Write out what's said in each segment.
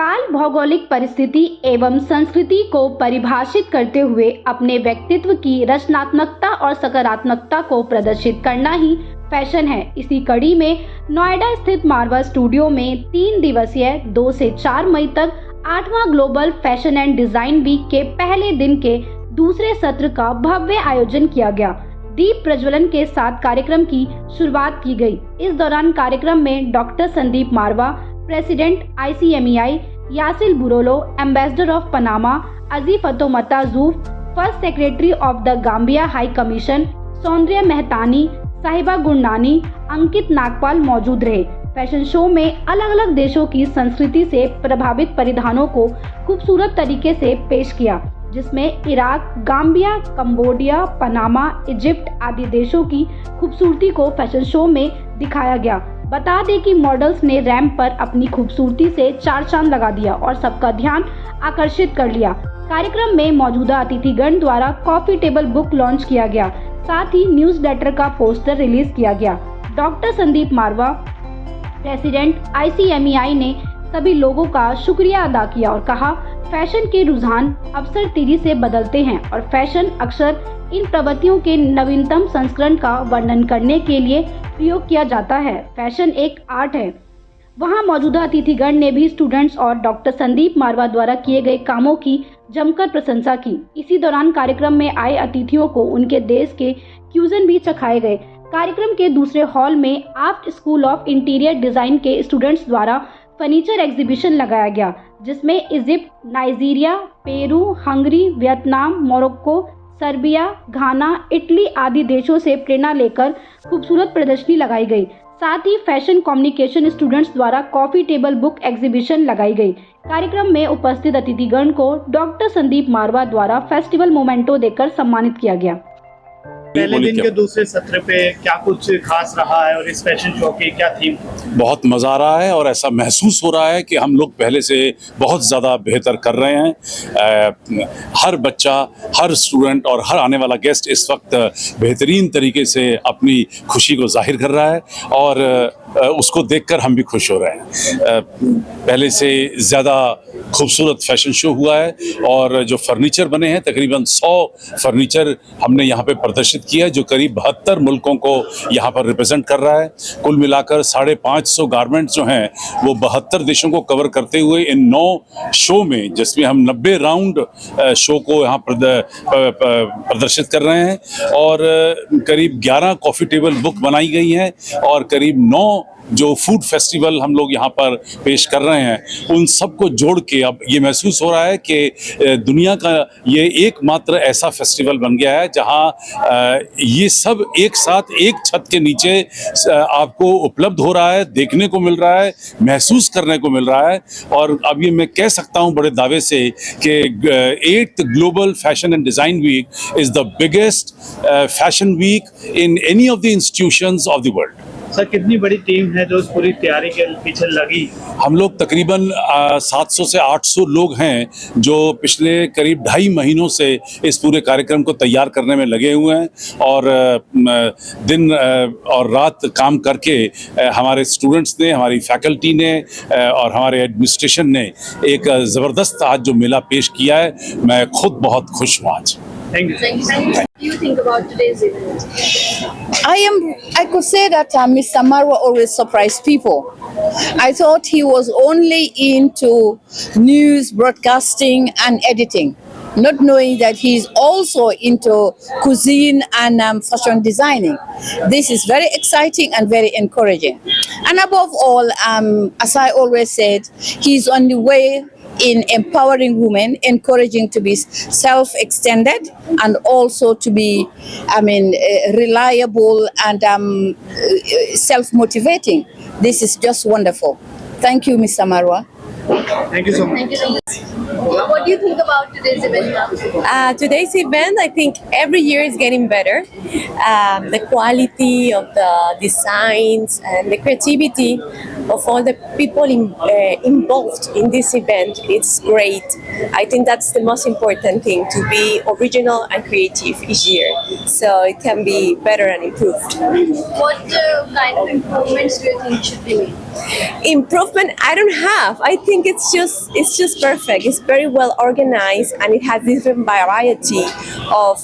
काल भौगोलिक परिस्थिति एवं संस्कृति को परिभाषित करते हुए अपने व्यक्तित्व की रचनात्मकता और सकारात्मकता को प्रदर्शित करना ही फैशन है। इसी कड़ी में नोएडा स्थित मारवा स्टूडियो में 3 दिवसीय 2 से 4 मई तक 8वां global fashion and design week के पहले दिन के दूसरे सत्र का भव्य आयोजन किया गया। दीप प्रज्वलन के साथ कार्यक्रम की शुरुआत की गई। इस दौरान कार्यक्रम में doctor Sandeep Marwah, president ICMEI, Yasil Burolo, ambassador of Panama, Aji Fatoumata Jouf, first secretary of the Gambia high commission, Saundarya Mehtani, साहिबा गुरनानी, अंकित नागपाल मौजूद रहे। फैशन शो में अलग अलग देशों की संस्कृति से प्रभावित परिधानों को खूबसूरत तरीके से पेश किया, जिसमें Iraq, Gambia, Cambodia, Panama, Egypt आदि देशों की खूबसूरती को फैशन शो में दिखाया गया। बता दें कि मॉडल्स ने रैंप पर अपनी खूबसूरती से चार चांद लगा दिया और सबका ध्यान आकर्षित कर लिया। कार्यक्रम में मौजूदा अतिथिगण द्वारा कॉफी टेबल बुक लॉन्च किया गया, साथ ही न्यूज लेटर का पोस्टर रिलीज किया गया। Doctor Sandeep Marwah, president ICMEI ने सभी लोगों का शुक्रिया अदा किया और कहा, फैशन के रुझान अक्सर तेजी से बदलते हैं और फैशन अक्सर इन प्रवृत्तियों के नवीनतम संस्करण का वर्णन करने के लिए प्रयोग किया जाता है। फैशन एक आर्ट है। वहां मौजूदा अतिथिगण ने भी स्टूडेंट्स और डॉक्टर संदीप मारवा द्वारा किए गए कामों की जमकर प्रशंसा की। इसी दौरान कार्यक्रम में आए अतिथियों को उनके देश के क्यूजन भी चखाए गए। कार्यक्रम के दूसरे हॉल में aft school of interior design के स्टूडेंट्स द्वारा फर्नीचर एग्जीबिशन लगाया गया, जिसमें Egypt, Nigeria, Peru, Hungary, Vietnam, Morocco, Serbia, Ghana, Italy आदि देशों से प्रेरणा लेकर खूबसूरत प्रदर्शनी लगाई गई। साथ ही फैशन कम्युनिकेशन स्टूडेंट्स द्वारा कॉफी टेबल बुक एग्जीबिशन लगाई गई। कार्यक्रम में उपस्थित अतिथिगण को डॉक्टर संदीप मारवा द्वारा फेस्टिवल मोमेंटो देकर सम्मानित किया गया। पहले दिन के दूसरे सत्र पे क्या कुछ खास रहा है और इस फैशन शो की क्या थीम? बहुत मज़ा आ रहा है और ऐसा महसूस हो रहा है कि हम लोग पहले से बहुत ज़्यादा बेहतर कर रहे हैं। हर बच्चा, हर स्टूडेंट और हर आने वाला गेस्ट इस वक्त बेहतरीन तरीके से अपनी खुशी को जाहिर कर रहा है और उसको देखकर हम भी खुश हो रहे हैं। पहले से ज़्यादा खूबसूरत फैशन शो हुआ है और जो फर्नीचर बने हैं, तकरीबन 100 फर्नीचर हमने यहाँ पे प्रदर्शित किया है, जो करीब 72 मुल्कों को यहाँ पर रिप्रेजेंट कर रहा है। कुल मिलाकर 550 गारमेंट्स जो हैं वो 72 देशों को कवर करते हुए इन 9 शो में, जिसमें हम 90 राउंड शो को यहाँ प्रदर्शित कर रहे हैं और करीब 11 कॉफ़ी टेबल बुक बनाई गई हैं और करीब 9 जो फूड फेस्टिवल हम लोग यहाँ पर पेश कर रहे हैं, उन सबको जोड़ के अब ये महसूस हो रहा है कि दुनिया का ये एकमात्र ऐसा फेस्टिवल बन गया है जहाँ ये सब एक साथ एक छत के नीचे आपको उपलब्ध हो रहा है, देखने को मिल रहा है, महसूस करने को मिल रहा है। और अब ये मैं कह सकता हूँ बड़े दावे से कि 8th global fashion and design week is the biggest fashion week in any of the institutions of the world. Sir, कितनी बड़ी टीम है जो इस पूरी तैयारी के पीछे लगी? हम लोग तकरीबन 700 से 800 लोग हैं जो पिछले करीब 2.5 महीनों से इस पूरे कार्यक्रम को तैयार करने में लगे हुए हैं और दिन और रात काम करके हमारे स्टूडेंट्स ने, हमारी फैकल्टी ने और हमारे एडमिनिस्ट्रेशन ने एक ज़बरदस्त आज जो मेला पेश किया है, मैं खुद बहुत खुश हूँ आज। Thank you. What do you think about today's event? I could say that Mr. Marwa always surprised people. I thought he was only into news, broadcasting and editing, not knowing that he's also into cuisine and fashion designing. This is very exciting and very encouraging. And above all, as I always said, he's on the way in empowering women, encouraging to be self-extended and also to be, reliable and self-motivating. This is just wonderful. Thank you, Mr. Marwa. Thank you so much. Thank you so much. What do you think about today's event? Today's event, I think every year is getting better. The quality of the designs and the creativity of all the people involved in this event. It's great. I think that's the most important thing, to be original and creative each year, so it can be better and improved. What kind of improvements do you think should be made? Improvement I don't have. I think it's just perfect. It's very well organized, and it has different variety of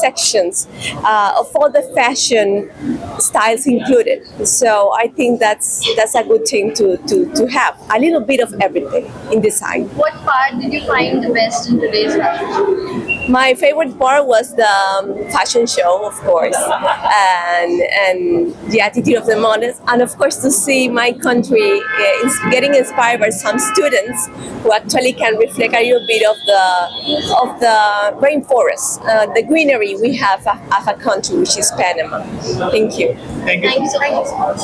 sections of all the fashion styles included. So I think that's a good thing to have a little bit of everything in design. What part did you find the best in today's fashion show? My favorite part was the fashion show, of course, and the attitude of the models, and of course to see my country getting inspired by some students who actually can reflect a little bit of the rainforest, the greenery we have as a country, which is Panama. Thank you. Thank you. Thank you so much.